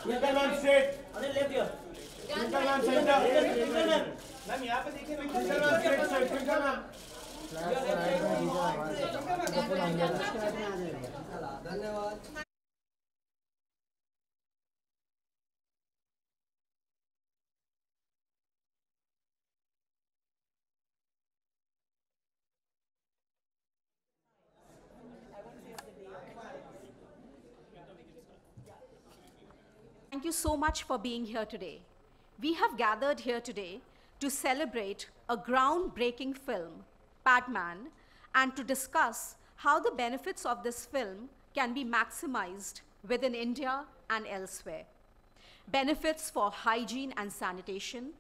Twinkle ma'am straight. Left here. Twinkle ma'am center. Twinkle ma'am. Ma'am यहाँ पे देखिए. Twinkle ma'am straight side. Twinkle ma'am. धन्यवाद. Thank you so much for being here today. We have gathered here today to celebrate a groundbreaking film, Padman, and to discuss how the benefits of this film can be maximized within India and elsewhere. Benefits for hygiene and sanitation,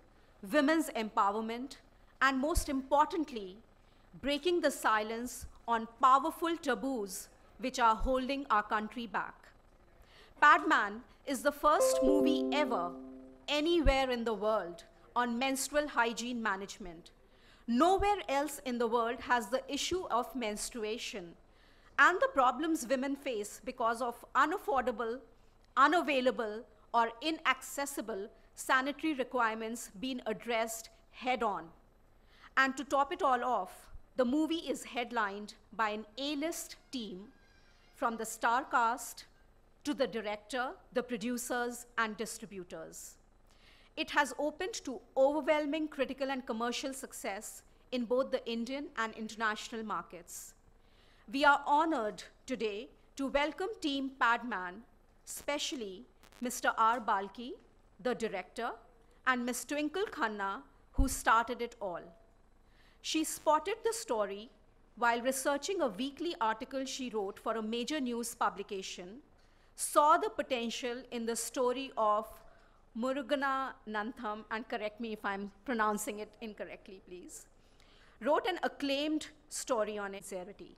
women's empowerment, and most importantly, breaking the silence on powerful taboos which are holding our country back. Padman is the first movie ever, anywhere in the world, on menstrual hygiene management. Nowhere else in the world has the issue of menstruation and the problems women face because of unaffordable, unavailable, or inaccessible sanitary requirements been addressed head-on. And to top it all off, the movie is headlined by an A-list team from the star cast to the director, the producers, and distributors. It has opened to overwhelming critical and commercial success in both the Indian and international markets. We are honored today to welcome Team Padman, especially Mr. R. Balki, the director, and Ms. Twinkle Khanna, who started it all. She spotted the story while researching a weekly article she wrote for a major news publication, saw the potential in the story of Murugana Nantham, and correct me if I'm pronouncing it incorrectly, please, wrote an acclaimed story on its sincerity.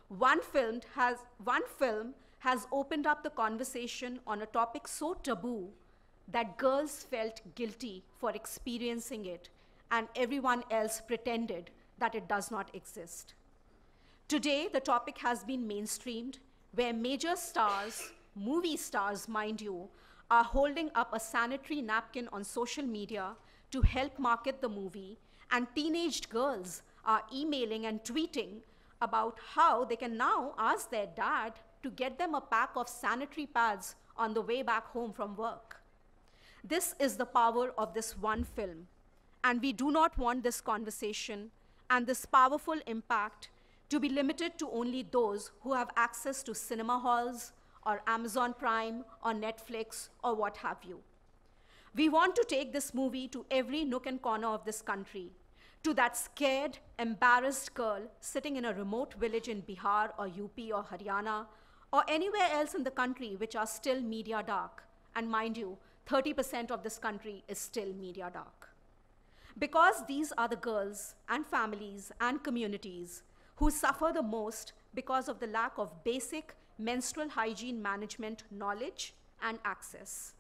One film has opened up the conversation on a topic so taboo that girls felt guilty for experiencing it and everyone else pretended that it does not exist. Today, the topic has been mainstreamed, where major stars, movie stars, mind you, are holding up a sanitary napkin on social media to help market the movie, and teenage girls are emailing and tweeting about how they can now ask their dad to get them a pack of sanitary pads on the way back home from work. This is the power of this one film, and we do not want this conversation and this powerful impact to be limited to only those who have access to cinema halls or Amazon Prime or Netflix or what have you. We want to take this movie to every nook and corner of this country, to that scared, embarrassed girl sitting in a remote village in Bihar or UP or Haryana or anywhere else in the country which are still media dark. And mind you, 30% of this country is still media dark. Because these are the girls and families and communities who suffer the most because of the lack of basic menstrual hygiene management knowledge and access.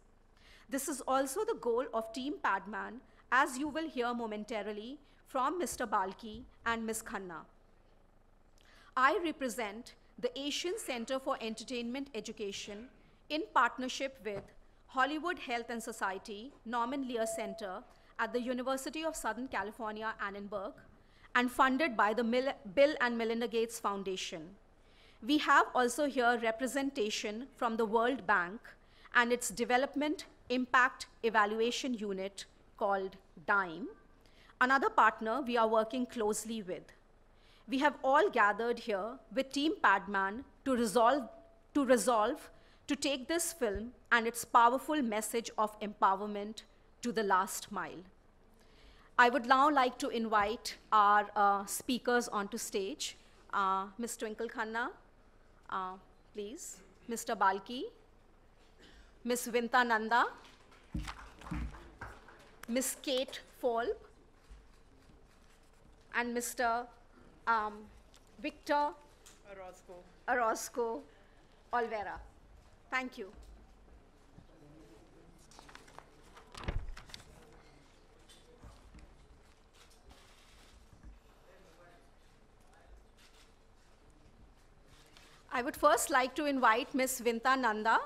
This is also the goal of Team Padman, as you will hear momentarily from Mr. Balki and Ms. Khanna. I represent the Asian Center for Entertainment Education in partnership with Hollywood Health and Society Norman Lear Center at the University of Southern California, Annenberg, and funded by the Bill and Melinda Gates Foundation. We have also here representation from the World Bank and its Development Impact Evaluation Unit called DIME, another partner we are working closely with. We have all gathered here with Team Padman to resolve to take this film and its powerful message of empowerment to the last mile. I would now like to invite our speakers onto stage. Ms. Twinkle Khanna, please. Mr. Balki, Ms. Vinta Nanda, Ms. Kate Folb, and Mr. Victor Orozco Olvera. Thank you. I would first like to invite Ms. Vinta Nanda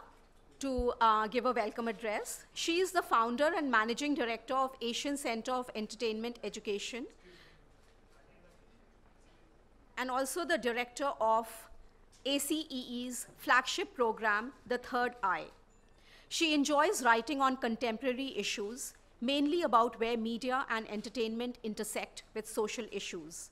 to give a welcome address. She is the founder and managing director of Asian Center of Entertainment Education, and also the director of ACEE's flagship program, The Third Eye. She enjoys writing on contemporary issues, mainly about where media and entertainment intersect with social issues.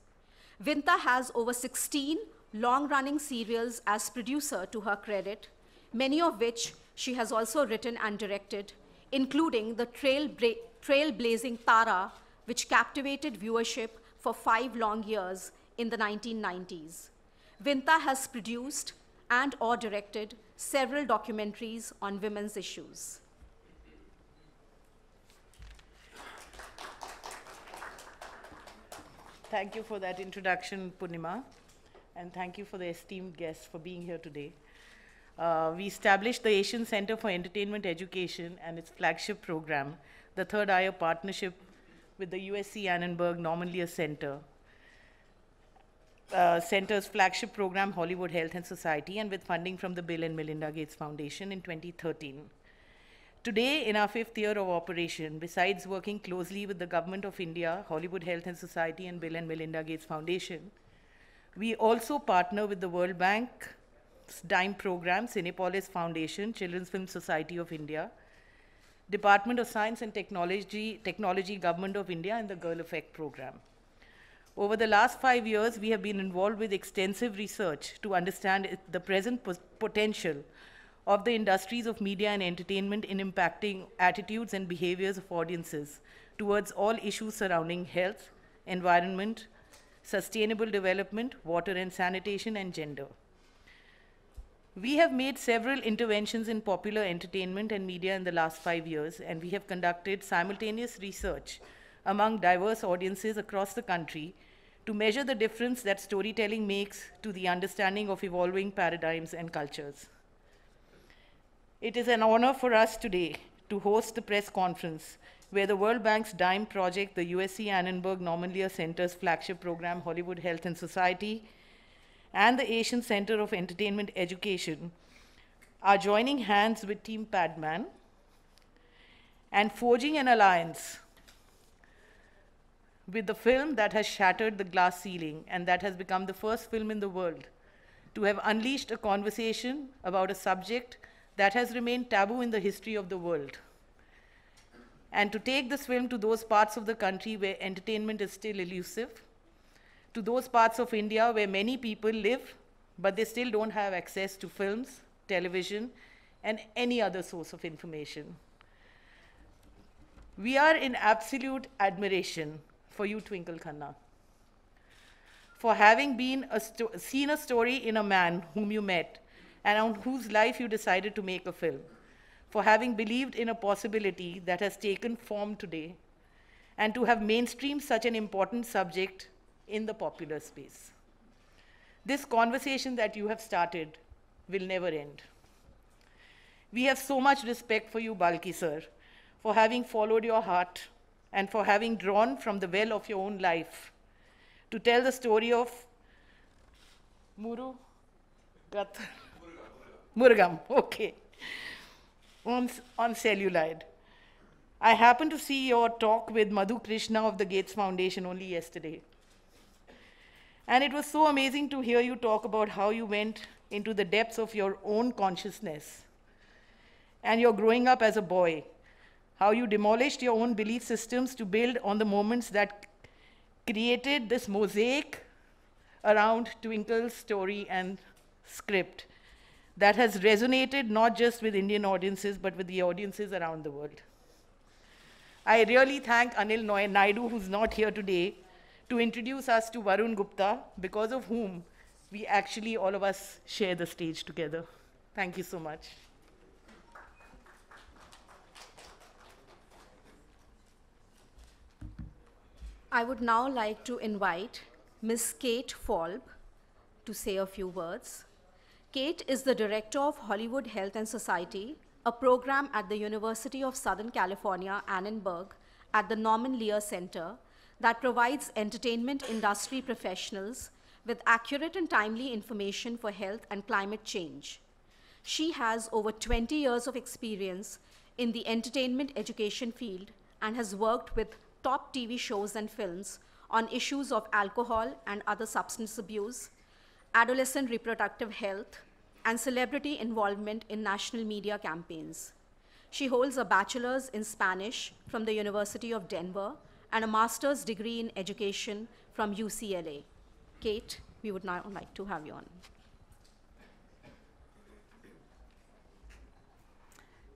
Vinta has over 16 long-running serials as producer to her credit, many of which she has also written and directed, including the trailblazing Tara, which captivated viewership for 5 long years in the 1990s. Vinta has produced and/or directed several documentaries on women's issues. Thank you for that introduction, Purnima, and thank you for the esteemed guests for being here today. We established the Asian Center for Entertainment Education and its flagship program, the Third Eye, a partnership with the USC Annenberg Norman Lear Center's flagship program, Hollywood Health and Society, and with funding from the Bill and Melinda Gates Foundation in 2013. Today, in our 5th year of operation, besides working closely with the Government of India, Hollywood Health and Society, and Bill and Melinda Gates Foundation, we also partner with the World Bank's DIME program, Cinepolis Foundation, Children's Film Society of India, Department of Science and Technology, Government of India, and the Girl Effect program. Over the last 5 years, we have been involved with extensive research to understand the present potential of the industries of media and entertainment in impacting attitudes and behaviors of audiences towards all issues surrounding health, environment, sustainable development, water and sanitation, and gender. We have made several interventions in popular entertainment and media in the last 5 years, and we have conducted simultaneous research among diverse audiences across the country to measure the difference that storytelling makes to the understanding of evolving paradigms and cultures. It is an honor for us today to host the press conference where the World Bank's DIME project, the USC Annenberg Norman Lear Center's flagship program, Hollywood Health and Society, and the Asian Center of Entertainment Education are joining hands with Team Padman and forging an alliance with the film that has shattered the glass ceiling and that has become the first film in the world to have unleashed a conversation about a subject that has remained taboo in the history of the world, and to take this film to those parts of the country where entertainment is still elusive, to those parts of India where many people live, but they still don't have access to films, television, and any other source of information. We are in absolute admiration for you, Twinkle Khanna, for having seen a story in a man whom you met and on whose life you decided to make a film, for having believed in a possibility that has taken form today, and to have mainstreamed such an important subject in the popular space. This conversation that you have started will never end. We have so much respect for you, Balki sir, for having followed your heart and for having drawn from the well of your own life to tell the story of Murugam, okay, on celluloid. I happened to see your talk with Madhu Krishna of the Gates Foundation only yesterday. And it was so amazing to hear you talk about how you went into the depths of your own consciousness and your growing up as a boy, how you demolished your own belief systems to build on the moments that created this mosaic around Twinkle's story and script that has resonated not just with Indian audiences, but with the audiences around the world. I really thank Anil Naidu, who's not here today, to introduce us to Varun Gupta, because of whom we actually, all of us, share the stage together. Thank you so much. I would now like to invite Ms. Kate Falb to say a few words. Kate is the director of Hollywood Health and Society, a program at the University of Southern California, Annenberg, at the Norman Lear Center that provides entertainment industry professionals with accurate and timely information for health and climate change. She has over 20 years of experience in the entertainment education field and has worked with top TV shows and films on issues of alcohol and other substance abuse, adolescent reproductive health, and celebrity involvement in national media campaigns. She holds a bachelor's in Spanish from the University of Denver and a master's degree in education from UCLA. Kate, we would now like to have you on.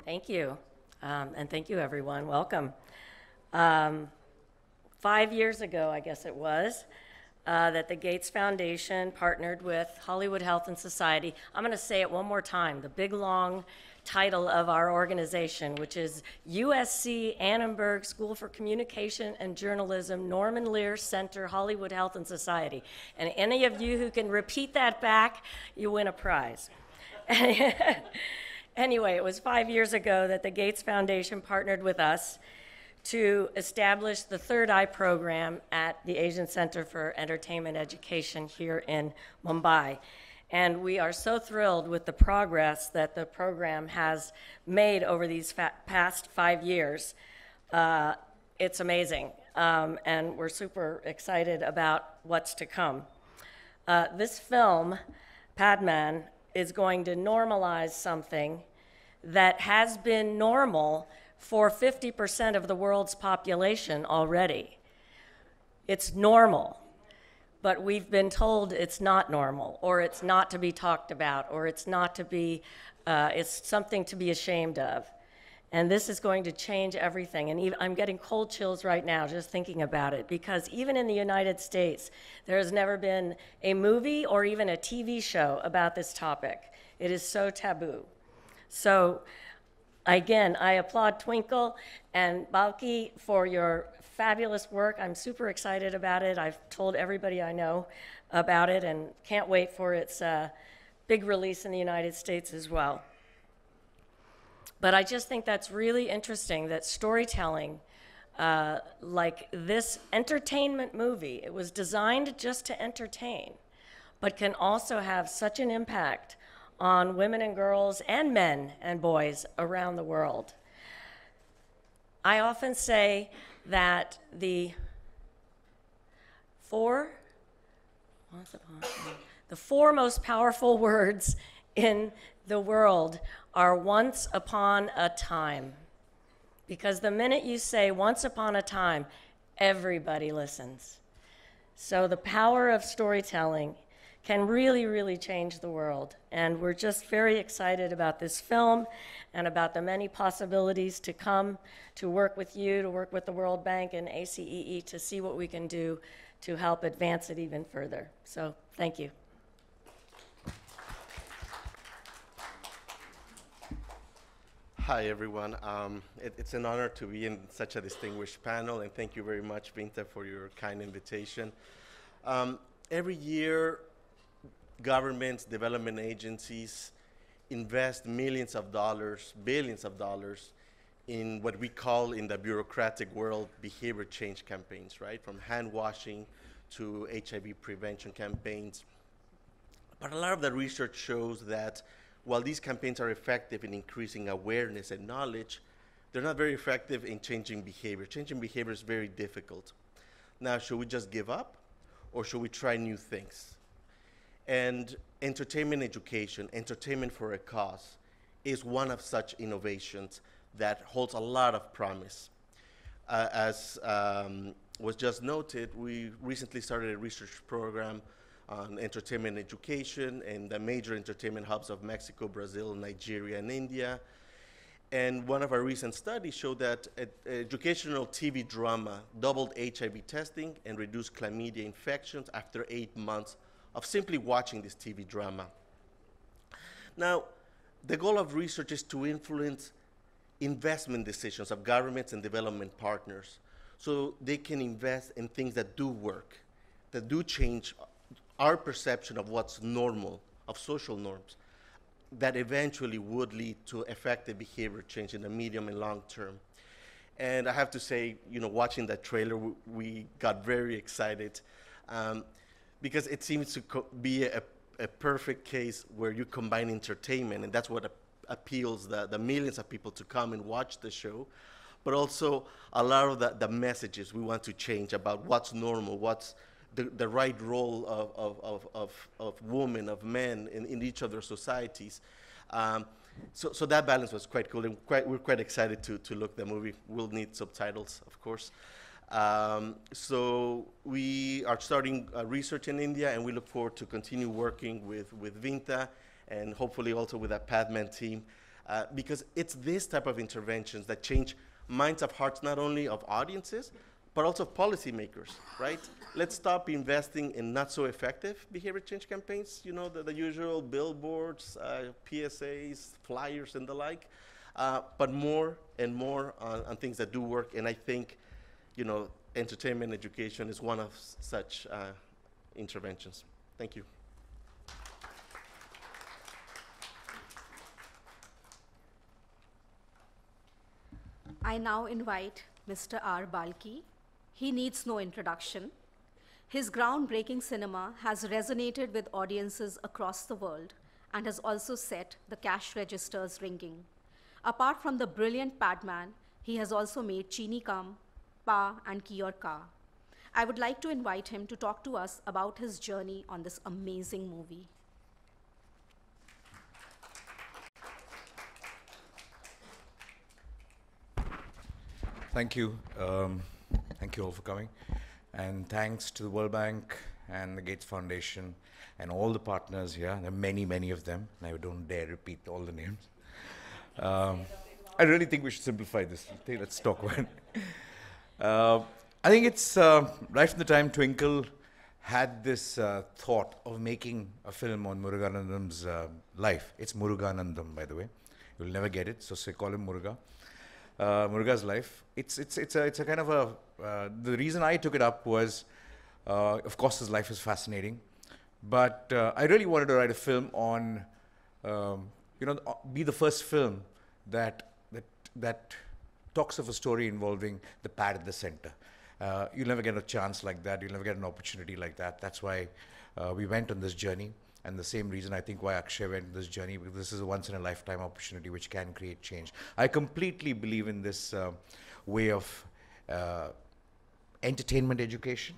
Thank you, and thank you, everyone. Welcome. 5 years ago, I guess it was, that the Gates Foundation partnered with Hollywood Health and Society. I'm going to say it one more time, the big, long title of our organization, which is USC Annenberg School for Communication and Journalism, Norman Lear Center, Hollywood Health and Society. And any of you who can repeat that back, you win a prize. Anyway, it was 5 years ago that the Gates Foundation partnered with us to establish the Third Eye program at the Asian Center for Entertainment Education here in Mumbai. And we are so thrilled with the progress that the program has made over these past 5 years. It's amazing, and we're super excited about what's to come. This film, Padman, is going to normalize something that has been normal for 50% of the world's population already. It's normal, but we've been told it's not normal, or it's not to be talked about, or it's not to be, it's something to be ashamed of. And this is going to change everything. And even, I'm getting cold chills right now just thinking about it, because even in the United States, there has never been a movie or even a TV show about this topic. It is so taboo. So again, I applaud Twinkle and Balki for your fabulous work. I'm super excited about it. I've told everybody I know about it and can't wait for its big release in the United States as well. But I just think that's really interesting that storytelling, like this entertainment movie, it was designed just to entertain, but can also have such an impact on women and girls and men and boys around the world. I often say that the four most powerful words in the world are once upon a time. Because the minute you say once upon a time, everybody listens. So the power of storytelling can really, really change the world. And we're just very excited about this film and about the many possibilities to come, to work with you, to work with the World Bank and ACEE to see what we can do to help advance it even further. So thank you. Hi, everyone. It's an honor to be in such a distinguished panel, and thank you very much, Vinta, for your kind invitation. Every year, governments, development agencies invest millions of dollars, billions of dollars in what we call in the bureaucratic world behavior change campaigns, right? From hand washing to HIV prevention campaigns. But a lot of the research shows that while these campaigns are effective in increasing awareness and knowledge, they're not very effective in changing behavior. Changing behavior is very difficult. Now, should we just give up, or should we try new things? And entertainment education, entertainment for a cause, is one of such innovations that holds a lot of promise. As was just noted, we recently started a research program on entertainment education in the major entertainment hubs of Mexico, Brazil, Nigeria, and India. And one of our recent studies showed that educational TV drama doubled HIV testing and reduced chlamydia infections after 8 months of simply watching this TV drama. Now, the goal of research is to influence investment decisions of governments and development partners so they can invest in things that do work, that do change our perception of what's normal, of social norms, that eventually would lead to effective behavior change in the medium and long term. And I have to say, you know, watching that trailer, we got very excited because it seems to be a a perfect case where you combine entertainment, and that's what appeals the millions of people to come and watch the show, but also a lot of the messages we want to change about what's normal, what's the right role of women, of men in each of their societies. So that balance was quite cool, and we're quite excited to look the movie. We'll need subtitles, of course. So we are starting research in India, and we look forward to continue working with Vinta and hopefully also with that Padman team, because it's this type of interventions that change minds of hearts, not only of audiences, but also of policymakers, right? Let's stop investing in not so effective behavior change campaigns, you know, the usual billboards, PSAs, flyers, and the like, but more and more on things that do work. And I think, you know, entertainment education is one of such interventions. Thank you. I now invite Mr. R. Balki. He needs no introduction. His groundbreaking cinema has resonated with audiences across the world and has also set the cash registers ringing. Apart from the brilliant Padman, he has also made Chini Kam, Pa, and Ki Aur Ka. I would like to invite him to talk to us about his journey on this amazing movie. Thank you. Thank you all for coming. And thanks to the World Bank and the Gates Foundation and all the partners here. There are many, many of them. And I don't dare repeat all the names. I really think we should simplify this. Let's talk about it. I think it's right from the time Twinkle had this thought of making a film on Muruganandam's life. It's Muruganandam, by the way. You'll never get it, so call him Muruga. Muruga's life. It's a kind of a, the reason I took it up was, of course, his life is fascinating, but I really wanted to write a film on, be the first film that talks of a story involving the pad at the center. You'll never get a chance like that. You'll never get an opportunity like that. That's why we went on this journey. And the same reason I think why Akshay went on this journey, because this is a once-in-a-lifetime opportunity which can create change. I completely believe in this way of entertainment education.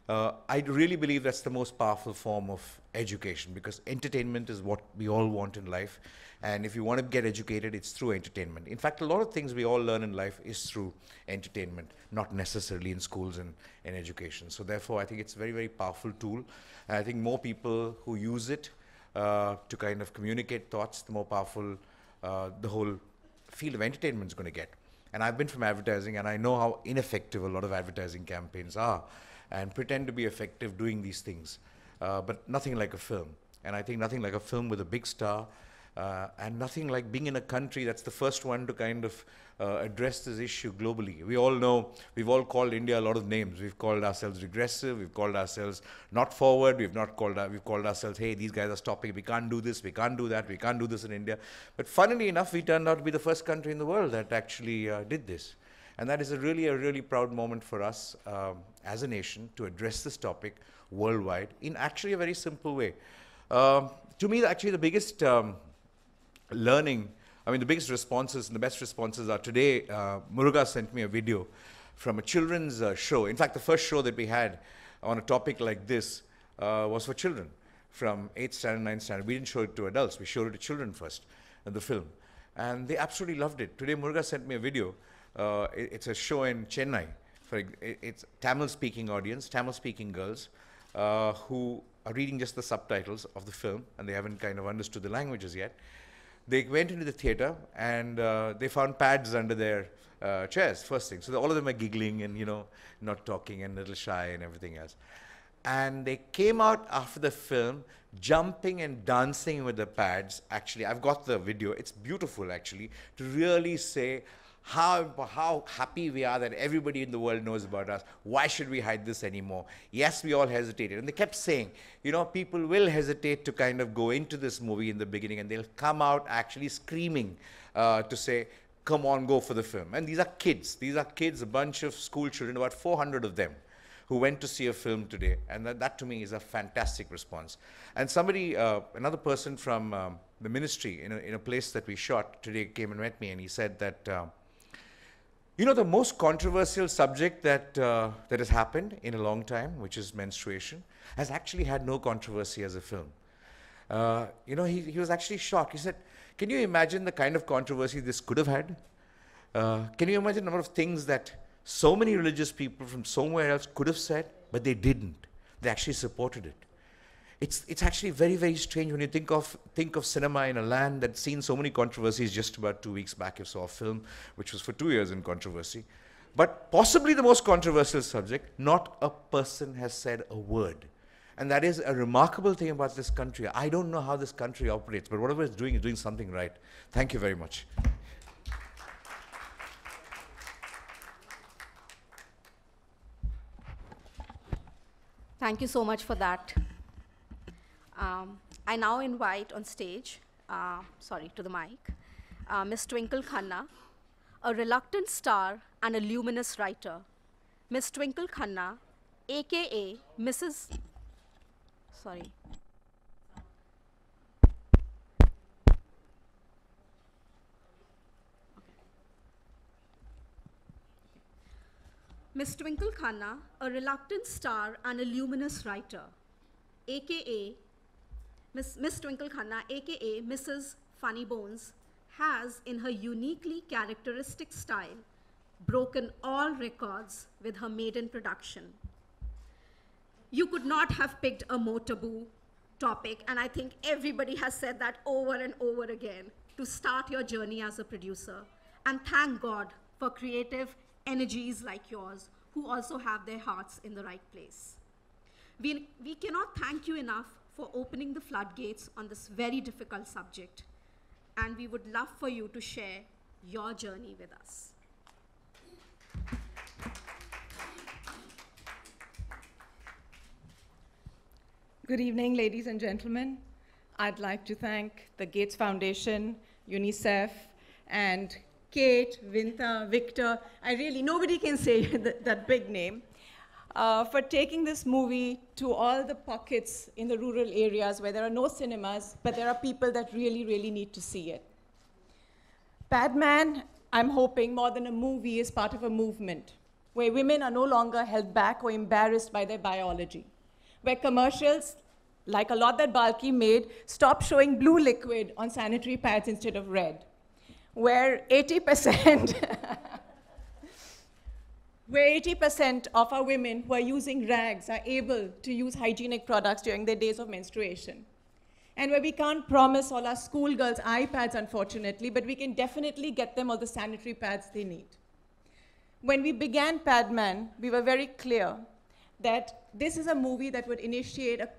I really believe that's the most powerful form of education, because entertainment is what we all want in life. And if you want to get educated, it's through entertainment. In fact, a lot of things we all learn in life is through entertainment, not necessarily in schools and in education. So therefore, I think it's a very, very powerful tool. And I think more people who use it to kind of communicate thoughts, the more powerful the whole field of entertainment is going to get. And I've been from advertising, and I know how ineffective a lot of advertising campaigns are, and pretend to be effective doing these things. But nothing like a film. And I think nothing like a film with a big star, and nothing like being in a country that's the first one to kind of address this issue globally. We all know, we've all called India a lot of names. We've called ourselves regressive, we've called ourselves not forward, we've called ourselves, hey, these guys are stopping, we can't do this, we can't do that, we can't do this in India. But funnily enough, we turned out to be the first country in the world that actually did this. And that is a really proud moment for us as a nation to address this topic worldwide in actually a very simple way. To me, actually the biggest learning, the biggest responses and the best responses are today, Muruga sent me a video from a children's show. In fact, the first show that we had on a topic like this was for children from 8th standard, 9th standard. We didn't show it to adults, we showed it to children first, the film. And they absolutely loved it. Today, Muruga sent me a video. It's a show in Chennai. It's Tamil-speaking audience, Tamil-speaking girls who are reading just the subtitles of the film, and they haven't kind of understood the languages yet. They went into the theater, and they found pads under their chairs, first thing. So all of them are giggling and, not talking and a little shy and everything else. And they came out after the film jumping and dancing with the pads. Actually, I've got the video. It's beautiful, actually, to really say how happy we are that everybody in the world knows about us. Why should we hide this anymore? Yes, we all hesitated. And they kept saying, people will hesitate to kind of go into this movie in the beginning, and they'll come out actually screaming to say, come on, go for the film. And these are kids. These are kids, a bunch of school children, about 400 of them, who went to see a film today. And that to me is a fantastic response. And somebody, another person from the ministry in a place that we shot today came and met me, and he said that, you know, the most controversial subject that has happened in a long time, which is menstruation, has actually had no controversy as a film. You know, he was actually shocked. He said, can you imagine the kind of controversy this could have had? Can you imagine the number of things that so many religious people from somewhere else could have said, but they didn't? They actually supported it. It's actually very, very strange when you think of cinema in a land that's seen so many controversies. Just about 2 weeks back, you saw a film which was for 2 years in controversy. But possibly the most controversial subject, not a person has said a word. And that is a remarkable thing about this country. I don't know how this country operates, but whatever it's doing is doing something right. Thank you very much. Thank you so much for that. I now invite on stage, to the mic, Ms. Twinkle Khanna, a reluctant star and a luminous writer. Ms. Twinkle Khanna, aka Mrs. Ms. Twinkle Khanna, a reluctant star and a luminous writer, aka Miss Twinkle Khanna, aka Mrs. Funny Bones, has, in her uniquely characteristic style, broken all records with her maiden production. You could not have picked a more taboo topic, and I think everybody has said that over and over again, to start your journey as a producer. And thank God for creative energies like yours who also have their hearts in the right place. We cannot thank you enough for opening the floodgates on this very difficult subject, and we would love for you to share your journey with us. Good evening, ladies and gentlemen. I'd like to thank the Gates Foundation, UNICEF, and Kate, Vinta, Victor, nobody can say that big name, for taking this movie to all the pockets in the rural areas where there are no cinemas, but there are people that really, really need to see it. Padman, I'm hoping, more than a movie, is part of a movement where women are no longer held back or embarrassed by their biology, where commercials, like a lot that Balki made, stop showing blue liquid on sanitary pads instead of red, where 80% of our women who are using rags are able to use hygienic products during their days of menstruation. And where we can't promise all our schoolgirls iPads, unfortunately, but we can definitely get them all the sanitary pads they need. When we began Padman, we were very clear that this is a movie that would initiate a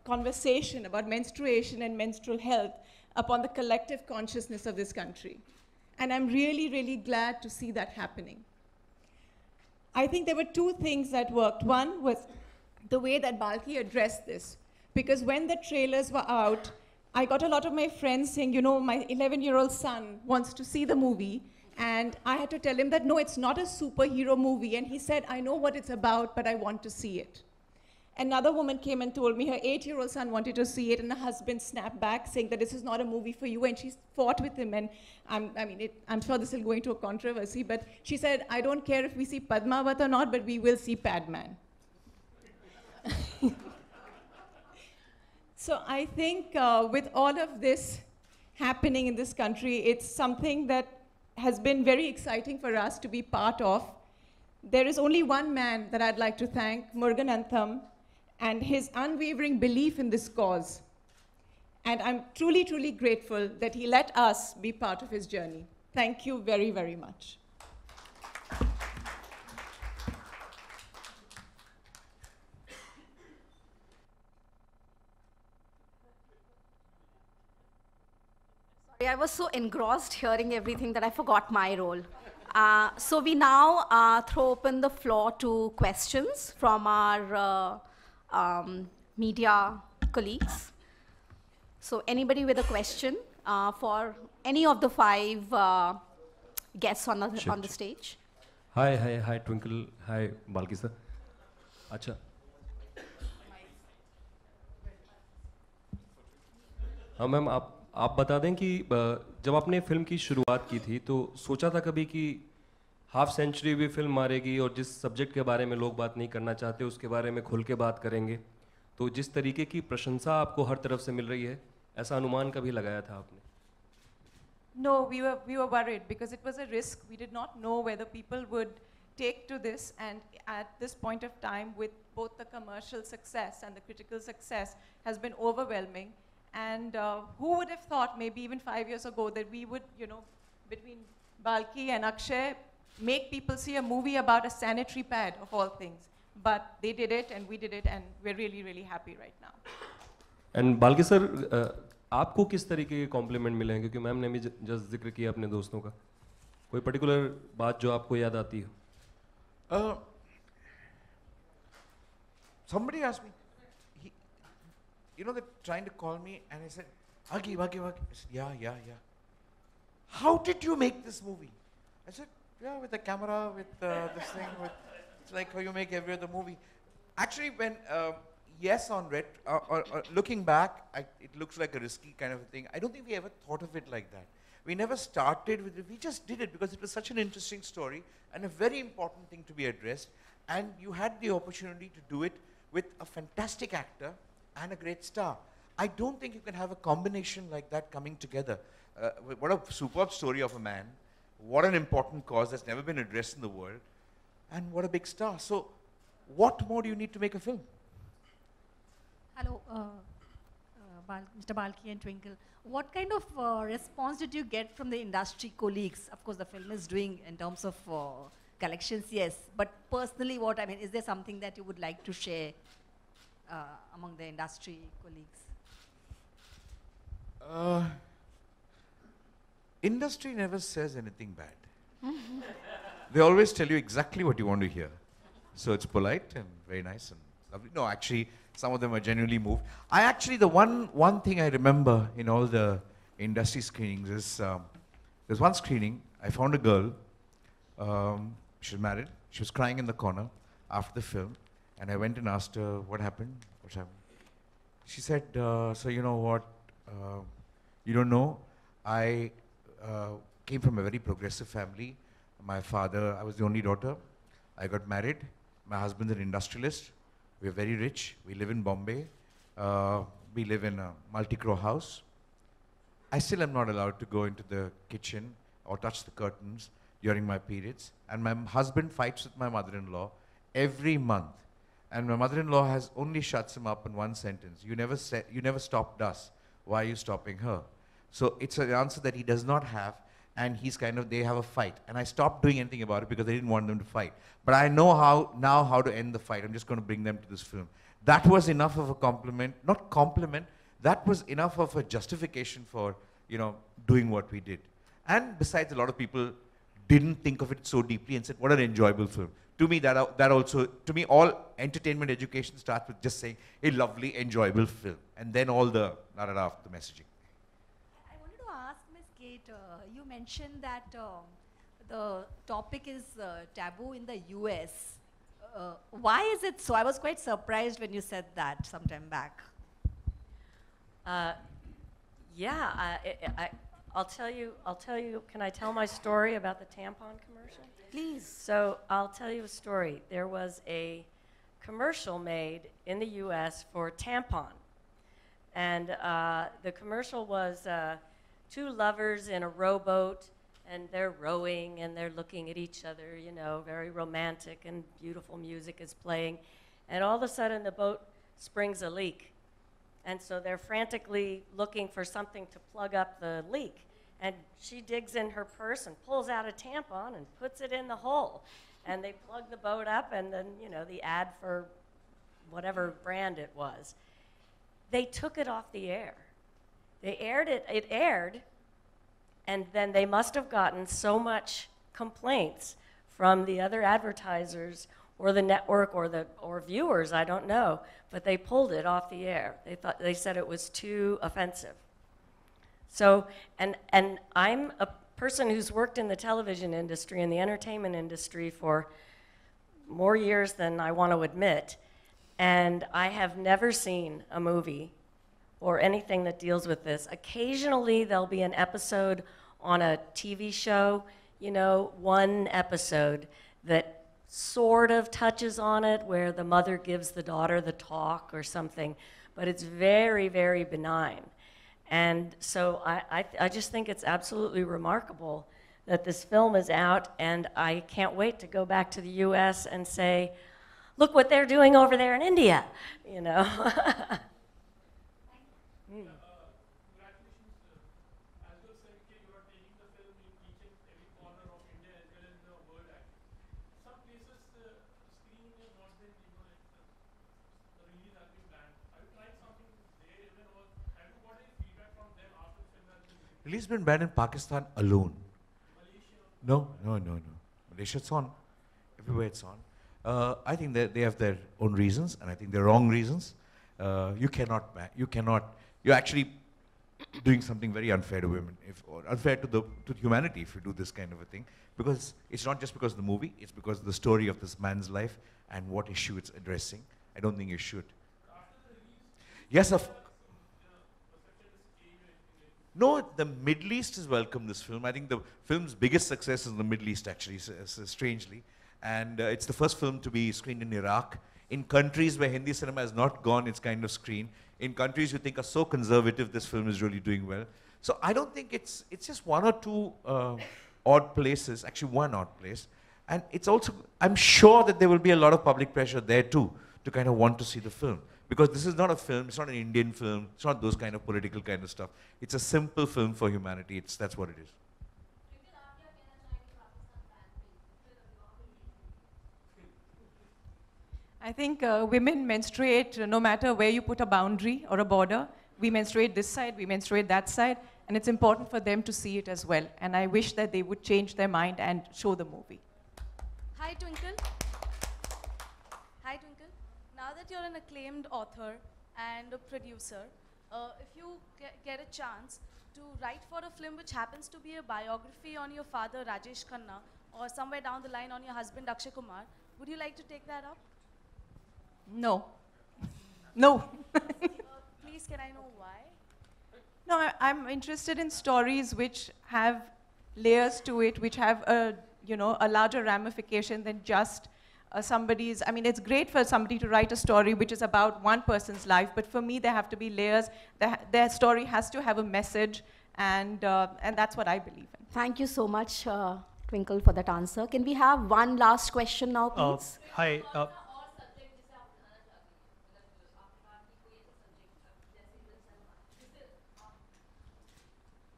conversation about menstruation and menstrual health upon the collective consciousness of this country. And I'm really, really glad to see that happening. I think there were two things that worked. One was the way that Balki addressed this. Because when the trailers were out, I got a lot of my friends saying, you know, my 11-year-old son wants to see the movie. And I had to tell him that, no, it's not a superhero movie. And he said, I know what it's about, but I want to see it. Another woman came and told me her 8-year-old son wanted to see it, and her husband snapped back saying that this is not a movie for you, and she fought with him. And I'm sure this will go into a controversy, but she said, I don't care if we see Padmavat or not, but we will see Padman. So I think with all of this happening in this country, it's something that has been very exciting for us to be part of. There is only one man that I'd like to thank, Muruganantham, and his unwavering belief in this cause. And I'm truly, truly grateful that he let us be part of his journey. Thank you very, very much. I was so engrossed hearing everything that I forgot my role. So we now throw open the floor to questions from our media colleagues. So anybody with a question for any of the 5 guests on the stage? Hi, Twinkle. Hi, Balki sir. अच्छा हाँ ma'am, आप बता दें कि जब आपने film की शुरुआत की थी तो सोचा था कभी कि हाफ सेंचुरी भी फिल्म मारेगी और जिस सब्जेक्ट के बारे में लोग बात नहीं करना चाहते उसके बारे में खुल के बात करेंगे, तो जिस तरीके की प्रशंसा आपको हर तरफ से मिल रही है, ऐसा अनुमान कभी लगाया था आपने? No, we were worried because it was a risk. We did not know whether people would take to this, and at this point of time, with both the commercial success and the critical success has been overwhelming. And who would have thought maybe even 5 years ago that we would, you know, between Balki and Akshay, make people see a movie about a sanitary pad of all things. But they did it and we did it, and we're really, really happy right now. And Balki sir, आपको किस तरीके के complement मिले हैं? क्योंकि ma'am ने भी just जिक्र किया अपने दोस्तों का, कोई पर्टिकुलर बात जो आपको याद आती हो? Somebody asked me, you know, they're trying to call me, and I said, Wagi. I said, yeah. How did you make this movie? I said, yeah, with the camera, with this thing, it's like how you make every other movie. Actually, when, yes, looking back, it looks like a risky kind of a thing. I don't think we ever thought of it like that. We never started with it, we just did it because it was such an interesting story and a very important thing to be addressed, and you had the opportunity to do it with a fantastic actor and a great star. I don't think you can have a combination like that coming together. What a superb story of a man, what an important cause that's never been addressed in the world, and what a big star. So what more do you need to make a film? Hello, Mr. Balki and Twinkle. What kind of response did you get from the industry colleagues? Of course, the film is doing in terms of collections, yes. But personally, is there something that you would like to share among the industry colleagues? Industry never says anything bad. They always tell you exactly what you want to hear. So it's polite and very nice and lovely. No, actually, some of them are genuinely moved. The one thing I remember in all the industry screenings is, there's one screening, I found a girl, she was married, she was crying in the corner after the film, and I went and asked her, what happened? What's happened? She said, so you know what, you don't know, I came from a very progressive family. My father, I was the only daughter. I got married. My husband's an industrialist. We're very rich. We live in Bombay. We live in a multi-crore house. I still am not allowed to go into the kitchen or touch the curtains during my periods. And my husband fights with my mother-in-law every month. And my mother-in-law has only shuts him up in one sentence. You never stopped us. Why are you stopping her? So it's an answer that he does not have. And he's they have a fight. And I stopped doing anything about it because I didn't want them to fight. But I know how to end the fight. I'm just going to bring them to this film. That was enough of a compliment, not compliment, that was enough of a justification for, doing what we did. And besides, a lot of people didn't think of it so deeply and said, what an enjoyable film. To me, all entertainment education starts with just saying, a lovely, enjoyable film. And then all the messaging. You mentioned that the topic is taboo in the US. Why is it so? I was quite surprised when you said that some time back. I'll tell you, can I tell my story about the tampon commercial? Please. So I'll tell you a story. There was a commercial made in the US for tampon. And the commercial was two lovers in a rowboat, and they're rowing and they're looking at each other, very romantic, and beautiful music is playing. And all of a sudden the boat springs a leak. And so they're frantically looking for something to plug up the leak. And she digs in her purse and pulls out a tampon and puts it in the hole. And they plug the boat up, and then, the ad for whatever brand it was. They took it off the air. They aired it, and then they must have gotten so much complaints from the other advertisers or the network or viewers, I don't know, but they pulled it off the air. They said it was too offensive. So, and I'm a person who's worked in the television industry and the entertainment industry for more years than I want to admit. And I have never seen a movie or anything that deals with this. Occasionally, there'll be an episode on a TV show, you know, one episode that sort of touches on it, where the mother gives the daughter the talk or something, but it's very, very benign. And so I just think it's absolutely remarkable that this film is out, and I can't wait to go back to the US and say, look what they're doing over there in India, you know. Release been banned in Pakistan alone. No. Malaysia, it's on. Everywhere it's on. I think that they have their own reasons, and I think they're wrong reasons. You cannot, you're actually doing something very unfair to women, or unfair to humanity if you do this kind of a thing. Because it's not just because of the movie, it's because of the story of this man's life and what issue it's addressing. I don't think you should. Yes, no, the Middle East has welcomed this film. I think the film's biggest success is in the Middle East, actually, strangely. And it's the first film to be screened in Iraq. In countries where Hindi cinema has not gone its kind of screen, in countries you think are so conservative, this film is really doing well. So I don't think it's just one or two odd places, actually one odd place. And it's also, I'm sure that there will be a lot of public pressure there too, to kind of want to see the film. Because this is not a film, it's not an Indian film, it's not those kind of political kind of stuff. It's a simple film for humanity, that's what it is. I think women menstruate no matter where you put a boundary or a border. We menstruate this side, we menstruate that side, and it's important for them to see it as well. And I wish that they would change their mind and show the movie. Hi, Twinkle. Hi, Twinkle. Now that you're an acclaimed author and a producer, if you get a chance to write for a film which happens to be a biography on your father, Rajesh Khanna, or somewhere down the line on your husband, Akshay Kumar, would you like to take that up? No. No. Please, can I know why? No, I'm interested in stories which have layers to it, which have a larger ramification than just somebody's. I mean, it's great for somebody to write a story which is about one person's life, but for me, there have to be layers. Their story has to have a message, and that's what I believe in. Thank you so much, Twinkle, for that answer. Can we have one last question now, please? Hi.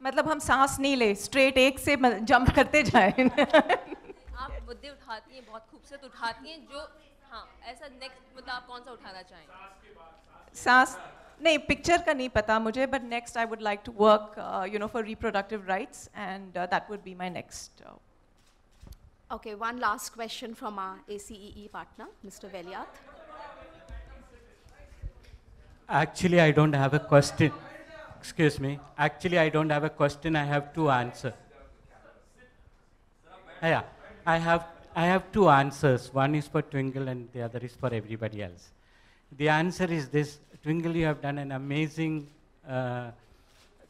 मतलब हम सांस नहीं ले, straight एक से jump करते जाएं. आप मुद्दे उठाती हैं, बहुत खूबसूरत उठाती हैं, जो हाँ ऐसा next मुद्दा आप कौन सा उठाना चाहेंगे? सांस नहीं, picture का नहीं पता मुझे, but next I would like to work, for reproductive rights, and that would be my next. Okay, one last question from our ACEE partner, Mr. Veliath. Actually, I don't have a question. Excuse me. Actually, I don't have a question. I have two answers. Yeah, I have two answers. One is for Twinkle and the other is for everybody else. The answer is this. Twinkle, you have done an amazing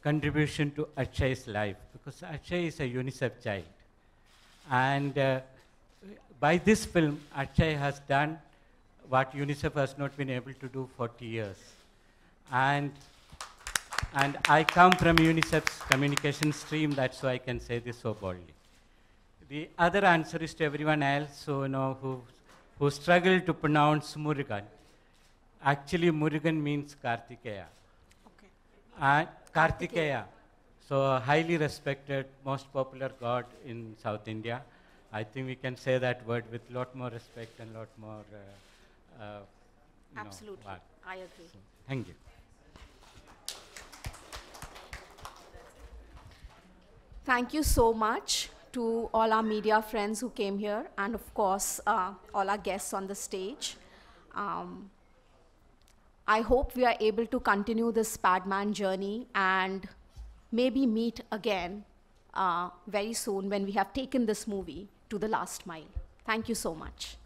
contribution to Akshay's life, because Akshay is a UNICEF child. And by this film, Akshay has done what UNICEF has not been able to do 40 years. And I come from UNICEF's communication stream, that's why I can say this so boldly. The other answer is to everyone else who struggle to pronounce Murugan. Actually, Murugan means Kartikeya. Okay. And Kartikeya. So a highly respected, most popular god in South India. I think we can say that word with a lot more respect and a lot more. Absolutely, I agree. So, thank you. Thank you so much to all our media friends who came here, and of course, all our guests on the stage. I hope we are able to continue this Padman journey and maybe meet again very soon when we have taken this movie to the last mile. Thank you so much.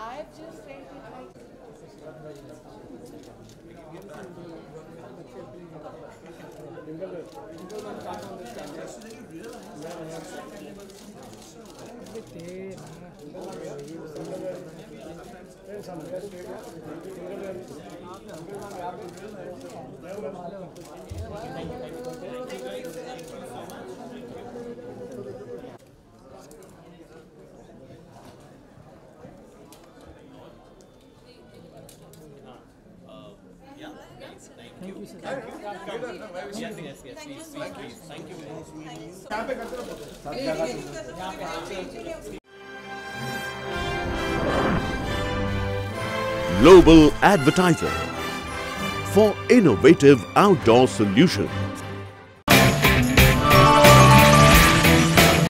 I've just sent it like. Global Advertiser for innovative outdoor solutions.